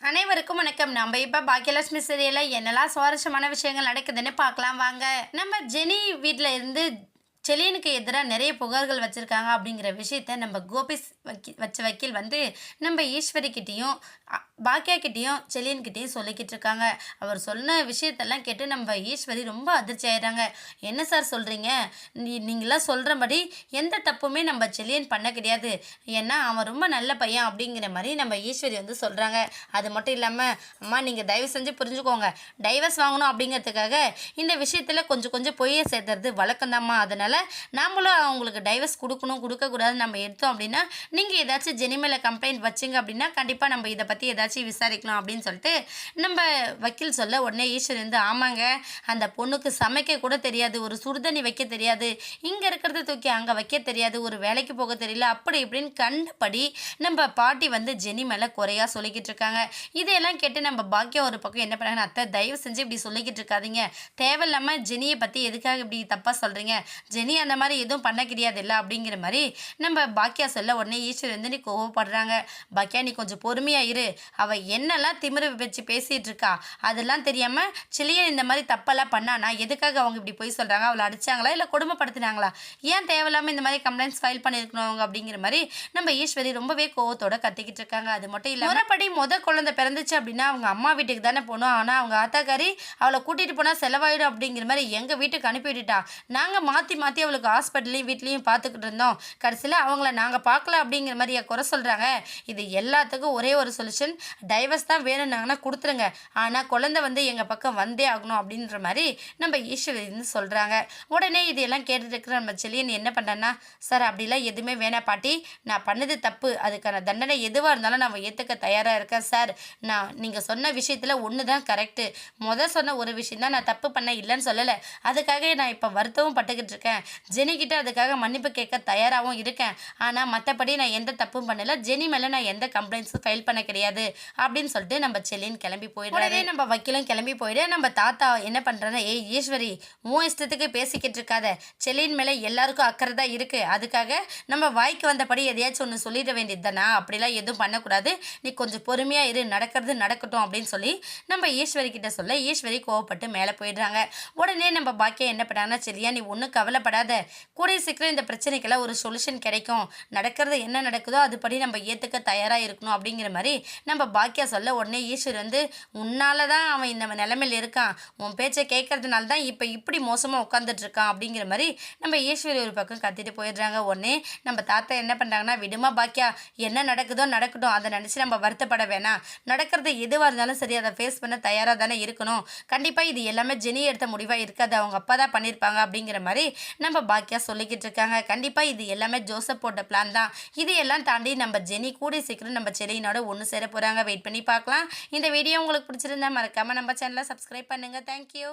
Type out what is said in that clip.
அனைவருக்கும் வணக்கம். நம்ம இப்போ பாக்கியலட்சுமி சீரியலில் என்னெல்லாம் சுவாரஸ்யமான விஷயங்கள் நடக்குதுன்னு பார்க்கலாம் வாங்க. நம்ம ஜெனி வீட்டில் இருந்து செலியனுக்கு எதிராக நிறைய புகார்கள் வச்சுருக்காங்க அப்படிங்கிற விஷயத்த நம்ம கோபி வச்ச வக்கீல் வந்து நம்ம ஈஸ்வரிக்கிட்டேயும் பாக்கியாக்கிட்டேயும் செலியன்கிட்டையும் சொல்லிக்கிட்டு இருக்காங்க. அவர் சொன்ன விஷயத்தெல்லாம் கேட்டு நம்ம ஈஸ்வரி ரொம்ப அதிர்ச்சி ஆயிடுறாங்க. என்ன சார் சொல்கிறீங்க? நீங்களாம் சொல்கிறபடி எந்த தப்புமே நம்ம செலியன் பண்ண கிடையாது, ஏன்னா அவன் ரொம்ப நல்ல பையன் அப்படிங்கிற மாதிரி நம்ம ஈஸ்வரி வந்து சொல்கிறாங்க. அது மட்டும் இல்லாமல், அம்மா நீங்கள் தயவு செஞ்சு புரிஞ்சுக்கோங்க, டைவர்ஸ் வாங்கணும் அப்படிங்கிறதுக்காக இந்த விஷயத்தில் கொஞ்சம் கொஞ்சம் பொய்யை சேர்த்துறது வழக்கம்தாம்மா. அதனால் நாமளும் அவங்களுக்கு டைவர்ஸ் கொடுக்கக்கூடாதுன்னு நம்ம எடுத்தோம் அப்படின்னா, நீங்கள் ஏதாச்சும் ஜெனி மேலே கம்ப்ளைண்ட் வச்சிங்க அப்படின்னா கண்டிப்பாக நம்ம இதை பற்றி ஏதாச்சும் விசாரிக்கலாம் அப்படின்னு சொல்லிட்டு நம்ம வக்கீல் சொல்ல, உடனே ஈஸ்வரி வந்து ஆமாங்க, அந்த பொண்ணுக்கு சமைக்க கூட தெரியாது, ஒரு சுடுதண்ணி வைக்க தெரியாது, இங்கே இருக்கிறத தூக்கி அங்கே வைக்க தெரியாது, ஒரு வேலைக்கு போக தெரியல, அப்படி இப்படின்னு கண்டபடி நம்ம பாட்டி வந்து ஜெனி மேலே குறையாக சொல்லிக்கிட்டு இருக்காங்க. இதையெல்லாம் கேட்டு நம்ம பாக்கியம் ஒரு பக்கம் என்ன பண்ணாங்க, அத்தை தயவு செஞ்சு இப்படி சொல்லிக்கிட்டு இருக்காதீங்க, தேவையில்லாமல் ஜெனியை பற்றி எதுக்காக இப்படி தப்பாக சொல்கிறீங்க, ஜெனி அந்த மாதிரி எதுவும் பண்ண கிடையாது இல்லை அப்படிங்கிற மாதிரி நம்ம பாக்கியா சொல்ல, உடனே ஈஸ்வரி வந்து நீ கோவப்படுறாங்க. பாக்கியா நீ கொஞ்சம் பொறுமையாக இரு, அவள் என்னெல்லாம் திமிரு வச்சு பேசிகிட்டு இருக்கா அதெல்லாம் தெரியாமல் செலியன் இந்த மாதிரி தப்பெல்லாம் பண்ணானா எதுக்காக அவங்க இப்படி போய் சொல்கிறாங்க, அவளை அடித்தாங்களா இல்லை கொடுமைப்படுத்தினாங்களா, ஏன் தேவையில்லாமல் இந்த மாதிரி கம்ப்ளைண்ட்ஸ் ஃபைல் பண்ணியிருக்கணும் அவங்க அப்படிங்கிற மாதிரி நம்ம ஈஸ்வரி ரொம்பவே கோவத்தோட கத்திக்கிட்டு இருக்காங்க. அது மட்டும் இல்லை, முறைப்படி குழந்தை பிறந்துச்சு அப்படின்னா அவங்க அம்மா வீட்டுக்கு தானே போகணும், ஆனால் அவங்க ஆத்தாக்காரி அவளை கூட்டிகிட்டு போனால் செலவாயிடும் அப்படிங்கிற மாதிரி எங்கள் வீட்டுக்கு அனுப்பிவிட்டுட்டா, நாங்கள் மாற்றி மாற்றி அவளுக்கு ஹாஸ்பிட்டலையும் வீட்லேயும் பார்த்துக்கிட்டு இருந்தோம், கடைசியில் அவங்கள நாங்கள் பார்க்கல அப்படிங்கிற மாதிரி குறை சொல்கிறாங்க. இது எல்லாத்துக்கும் ஒரே ஒரு சொல்யூஷன், டைவர்ஸ் தான் வேணும்னாங்கன்னா கொடுத்துருங்க, ஆனால் குழந்தை வந்து எங்கள் பக்கம் வந்தே ஆகணும் அப்படின்ற மாதிரி நம்ம ஈஸ்வரின்னு சொல்கிறாங்க. உடனே இதெல்லாம் கேட்டுட்டு இருக்கிற நம்ம செலியன் என்ன பண்ணுறேன்னா, சார் அப்படிலாம் எதுவுமே வேணாம் பாட்டி, நான் பண்ணது தப்பு, அதுக்கான தண்டனை எதுவாக இருந்தாலும் நான் ஏற்றுக்க தயாராக இருக்கேன் சார், நீங்கள் சொன்ன விஷயத்தில் ஒன்று தான் கரெக்டு, சொன்ன ஒரு விஷயம் தான் நான் தப்பு பண்ண இல்லைன்னு சொல்லலை, அதுக்காக நான் இப்போ வருத்தமும் பட்டுக்கிட்டு இருக்கேன், ஜெனிக்கிட்ட அதுக்காக மன்னிப்பு கேட்க தயாராகவும் இருக்கேன், ஆனால் மற்றபடி நான் எந்த தப்பும் பண்ணலை, ஜெனி மேலே நான் எந்த கம்ப்ளைண்ட்ஸும் ஃபைல் பண்ண கிடையாது அப்படின்னு சொல்லிட்டு நம்ம செலியன் கிளம்பி போயிடுறாரு. நம்ம வக்கீலும் கிளம்பி போயிடு. நம்ம தாத்தா என்ன பண்ணுறாங்க, ஏய் ஈஸ்வரி உன் இஷ்டத்துக்கு பேசிக்கிட்டு இருக்காத, செலியன் மேலே எல்லாருக்கும் அக்கறை தான் இருக்குது, அதுக்காக நம்ம வாய்க்கு வந்தபடி எதையாச்சும் ஒன்று சொல்லிட வேண்டியது தானே, அப்படிலாம் எதுவும் பண்ணக்கூடாது, நீ கொஞ்சம் பொறுமையாக இரு, நடக்கிறது நடக்கட்டும் அப்படின்னு சொல்லி நம்ம ஈஸ்வரி கிட்ட சொல்ல, ஈஸ்வரி கோவப்பட்டு மேலே போயிடுறாங்க. உடனே நம்ம பாக்கியம் என்ன பண்ணாங்கன்னா, சரியா நீ ஒன்றும் கவலைப்படாத, கூடிய சீக்கிரம் இந்த பிரச்சனைக்கெல்லாம் ஒரு சொல்யூஷன் கிடைக்கும், நடக்கிறது என்ன நடக்குதோ அதுபடி நம்ம ஏற்றுக்க தயாராக இருக்கணும் அப்படிங்கிற மாதிரி நம்ம பாக்கியா சொல்ல, உடனே ஈஸ்வரி வந்து உன்னால தான் அவன் இந்த நிலைமையில் இருக்கான், உன் பேச்சை கேட்கறதுனால தான் இப்போ இப்படி மோசமாக உட்காந்துட்டு இருக்கான் அப்படிங்கிற மாதிரி நம்ம ஈஸ்வரி ஒரு பக்கம் கத்திட்டு போயிடுறாங்க. உடனே நம்ம தாத்தா என்ன பண்ணுறாங்கன்னா, விடுமா பாக்கியா, என்ன நடக்குதோ நடக்கட்டும், அதை நினச்சி நம்ம வருத்தப்பட வேணாம், நடக்கிறது எதுவாக இருந்தாலும் சரி அதை ஃபேஸ் பண்ண தயாராக தானே இருக்கணும், கண்டிப்பாக இது எல்லாமே ஜெனி எடுத்த முடிவாக இருக்காது, அவங்க அப்பா தான் பண்ணியிருப்பாங்க அப்படிங்கிற மாதிரி நம்ம பாக்கியா சொல்லிக்கிட்டு இருக்காங்க. கண்டிப்பாக இது எல்லாமே ஜோசப் போட்ட பிளான் தான், இது எல்லாம் தாண்டி நம்ம ஜெனி கூடிய சீக்கிரம் நம்ம செலியனோட ஒன்று சேர போகிறாங்க, வெயிட் பண்ணி பார்க்கலாம். இந்த வீடியோ உங்களுக்கு பிடிச்சிருந்தா மறக்காமல் நம்ம சேனலை சப்ஸ்கிரைப் பண்ணுங்கள். தேங்க்யூ.